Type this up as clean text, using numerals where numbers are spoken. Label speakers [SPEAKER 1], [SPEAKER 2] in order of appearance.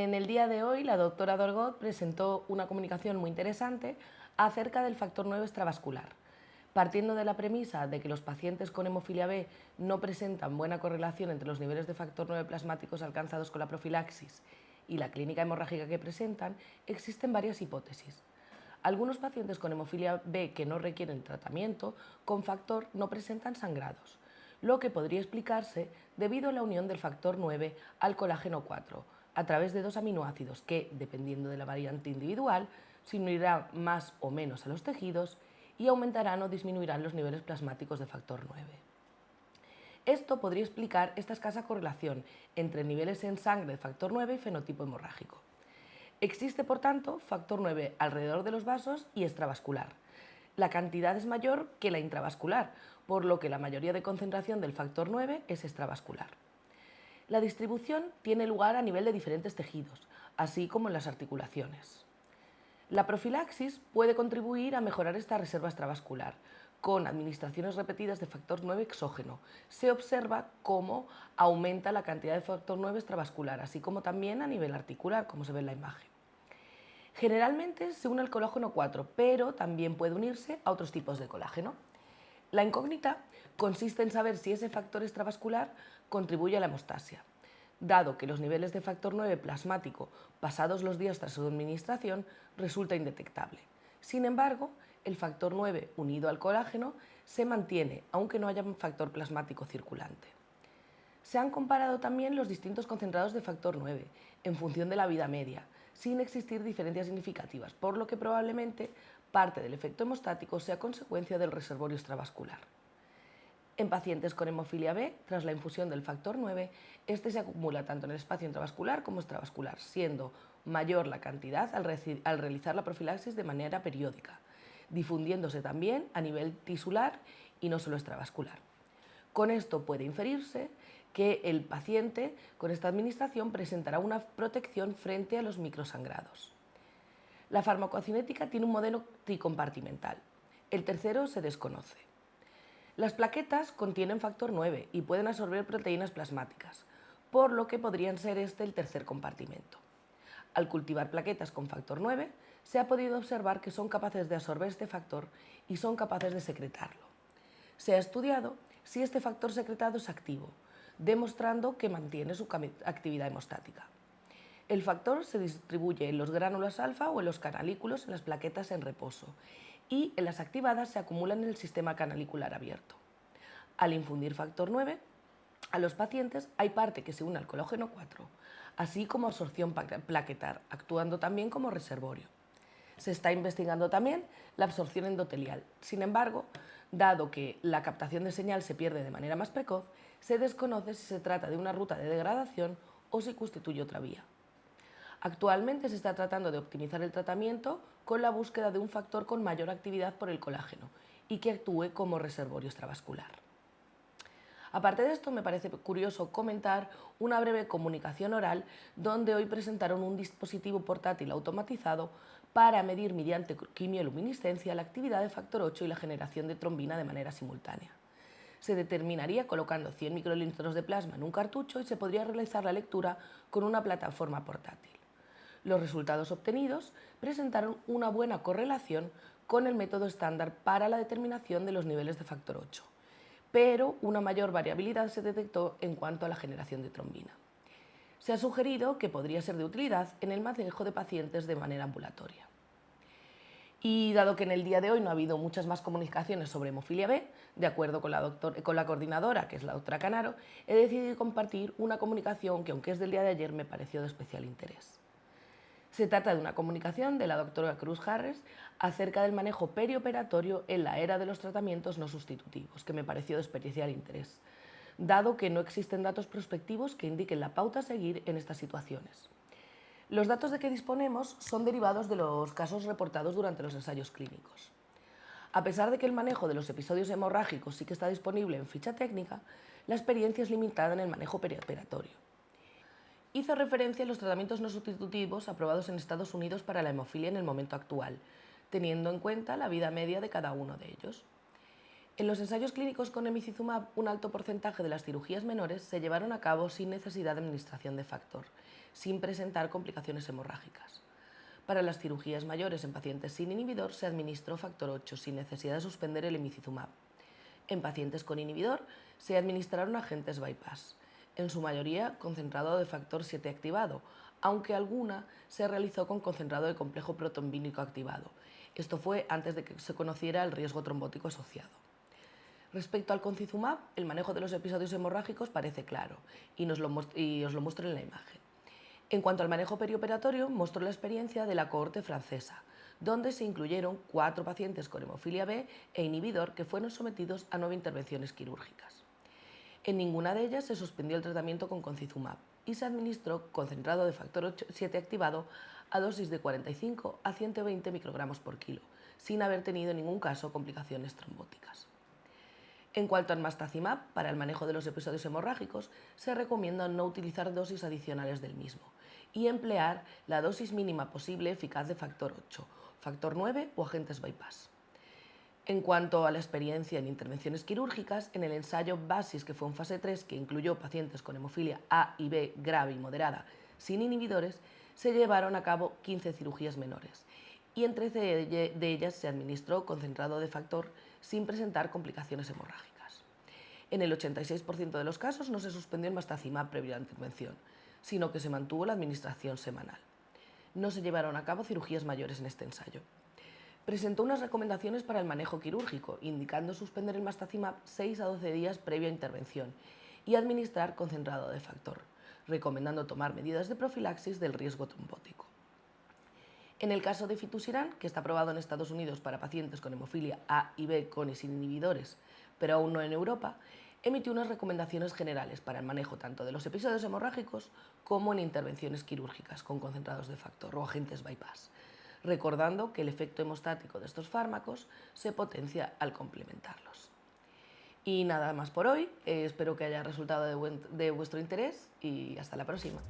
[SPEAKER 1] En el día de hoy, la doctora Dorgot presentó una comunicación muy interesante acerca del factor 9 extravascular. Partiendo de la premisa de que los pacientes con hemofilia B no presentan buena correlación entre los niveles de factor 9 plasmáticos alcanzados con la profilaxis y la clínica hemorrágica que presentan, existen varias hipótesis. Algunos pacientes con hemofilia B que no requieren tratamiento con factor no presentan sangrados, lo que podría explicarse debido a la unión del factor 9 al colágeno 4 a través de dos aminoácidos que, dependiendo de la variante individual, se unirán más o menos a los tejidos y aumentarán o disminuirán los niveles plasmáticos de factor 9. Esto podría explicar esta escasa correlación entre niveles en sangre de factor 9 y fenotipo hemorrágico. Existe, por tanto, factor 9 alrededor de los vasos y extravascular. La cantidad es mayor que la intravascular, por lo que la mayoría de concentración del factor 9 es extravascular. La distribución tiene lugar a nivel de diferentes tejidos, así como en las articulaciones. La profilaxis puede contribuir a mejorar esta reserva extravascular. Con administraciones repetidas de factor 9 exógeno, se observa cómo aumenta la cantidad de factor 9 extravascular, así como también a nivel articular, como se ve en la imagen. Generalmente se une al colágeno 4, pero también puede unirse a otros tipos de colágeno. La incógnita consiste en saber si ese factor extravascular contribuye a la hemostasia. Dado que los niveles de factor 9 plasmático pasados los días tras su administración resulta indetectable. Sin embargo, el factor 9 unido al colágeno se mantiene, aunque no haya un factor plasmático circulante. Se han comparado también los distintos concentrados de factor 9 en función de la vida media, sin existir diferencias significativas, por lo que probablemente parte del efecto hemostático sea consecuencia del reservorio extravascular. En pacientes con hemofilia B, tras la infusión del factor 9, este se acumula tanto en el espacio intravascular como extravascular, siendo mayor la cantidad al realizar la profilaxis de manera periódica, difundiéndose también a nivel tisular y no solo extravascular. Con esto puede inferirse que el paciente con esta administración presentará una protección frente a los microsangrados. La farmacocinética tiene un modelo tricompartimental. El tercero se desconoce. Las plaquetas contienen factor 9 y pueden absorber proteínas plasmáticas, por lo que podrían ser este el tercer compartimento. Al cultivar plaquetas con factor 9, se ha podido observar que son capaces de absorber este factor y son capaces de secretarlo. Se ha estudiado si este factor secretado es activo, demostrando que mantiene su actividad hemostática. El factor se distribuye en los gránulos alfa o en los canalículos en las plaquetas en reposo y en las activadas se acumulan en el sistema canalicular abierto. Al infundir factor 9, a los pacientes hay parte que se une al colágeno 4, así como absorción plaquetar, actuando también como reservorio. Se está investigando también la absorción endotelial. Sin embargo, dado que la captación de señal se pierde de manera más precoz, se desconoce si se trata de una ruta de degradación o si constituye otra vía. Actualmente se está tratando de optimizar el tratamiento con la búsqueda de un factor con mayor actividad por el colágeno y que actúe como reservorio extravascular. Aparte de esto, me parece curioso comentar una breve comunicación oral donde hoy presentaron un dispositivo portátil automatizado para medir mediante quimioluminiscencia la actividad de factor 8 y la generación de trombina de manera simultánea. Se determinaría colocando 100 microlitros de plasma en un cartucho y se podría realizar la lectura con una plataforma portátil. Los resultados obtenidos presentaron una buena correlación con el método estándar para la determinación de los niveles de factor 8, pero una mayor variabilidad se detectó en cuanto a la generación de trombina. Se ha sugerido que podría ser de utilidad en el manejo de pacientes de manera ambulatoria. Y dado que en el día de hoy no ha habido muchas más comunicaciones sobre hemofilia B, de acuerdo con la coordinadora, que es la doctora Canaro, he decidido compartir una comunicación que, aunque es del día de ayer, me pareció de especial interés. Se trata de una comunicación de la doctora Cruz Harris acerca del manejo perioperatorio en la era de los tratamientos no sustitutivos, que me pareció de especial interés, dado que no existen datos prospectivos que indiquen la pauta a seguir en estas situaciones. Los datos de que disponemos son derivados de los casos reportados durante los ensayos clínicos. A pesar de que el manejo de los episodios hemorrágicos sí que está disponible en ficha técnica, la experiencia es limitada en el manejo perioperatorio. Hizo referencia a los tratamientos no sustitutivos aprobados en Estados Unidos para la hemofilia en el momento actual, teniendo en cuenta la vida media de cada uno de ellos. En los ensayos clínicos con emicizumab, un alto porcentaje de las cirugías menores se llevaron a cabo sin necesidad de administración de factor, sin presentar complicaciones hemorrágicas. Para las cirugías mayores en pacientes sin inhibidor se administró factor 8 sin necesidad de suspender el emicizumab. En pacientes con inhibidor se administraron agentes bypass, en su mayoría concentrado de factor 7 activado, aunque alguna se realizó con concentrado de complejo protrombínico activado. Esto fue antes de que se conociera el riesgo trombótico asociado. Respecto al concizumab, el manejo de los episodios hemorrágicos parece claro y os lo muestro en la imagen. En cuanto al manejo perioperatorio, mostró la experiencia de la cohorte francesa, donde se incluyeron 4 pacientes con hemofilia B e inhibidor que fueron sometidos a 9 intervenciones quirúrgicas. En ninguna de ellas se suspendió el tratamiento con concizumab y se administró concentrado de factor 7 activado a dosis de 45 a 120 microgramos por kilo, sin haber tenido en ningún caso complicaciones trombóticas. En cuanto al mastacimab, para el manejo de los episodios hemorrágicos, se recomienda no utilizar dosis adicionales del mismo y emplear la dosis mínima posible eficaz de factor 8, factor 9 o agentes bypass. En cuanto a la experiencia en intervenciones quirúrgicas, en el ensayo BASIS, que fue en fase 3, que incluyó pacientes con hemofilia A y B grave y moderada sin inhibidores, se llevaron a cabo 15 cirugías menores y en 13 de ellas se administró concentrado de factor sin presentar complicaciones hemorrágicas. En el 86% de los casos no se suspendió el mastacimab previo a la intervención, sino que se mantuvo la administración semanal. No se llevaron a cabo cirugías mayores en este ensayo. Presentó unas recomendaciones para el manejo quirúrgico, indicando suspender el mastacimab 6 a 12 días previo a intervención y administrar concentrado de factor, recomendando tomar medidas de profilaxis del riesgo trombótico. En el caso de fitusiran, que está aprobado en Estados Unidos para pacientes con hemofilia A y B con y sin inhibidores, pero aún no en Europa, emitió unas recomendaciones generales para el manejo tanto de los episodios hemorrágicos como en intervenciones quirúrgicas con concentrados de factor o agentes bypass, recordando que el efecto hemostático de estos fármacos se potencia al complementarlos. Y nada más por hoy, espero que haya resultado de vuestro interés y hasta la próxima.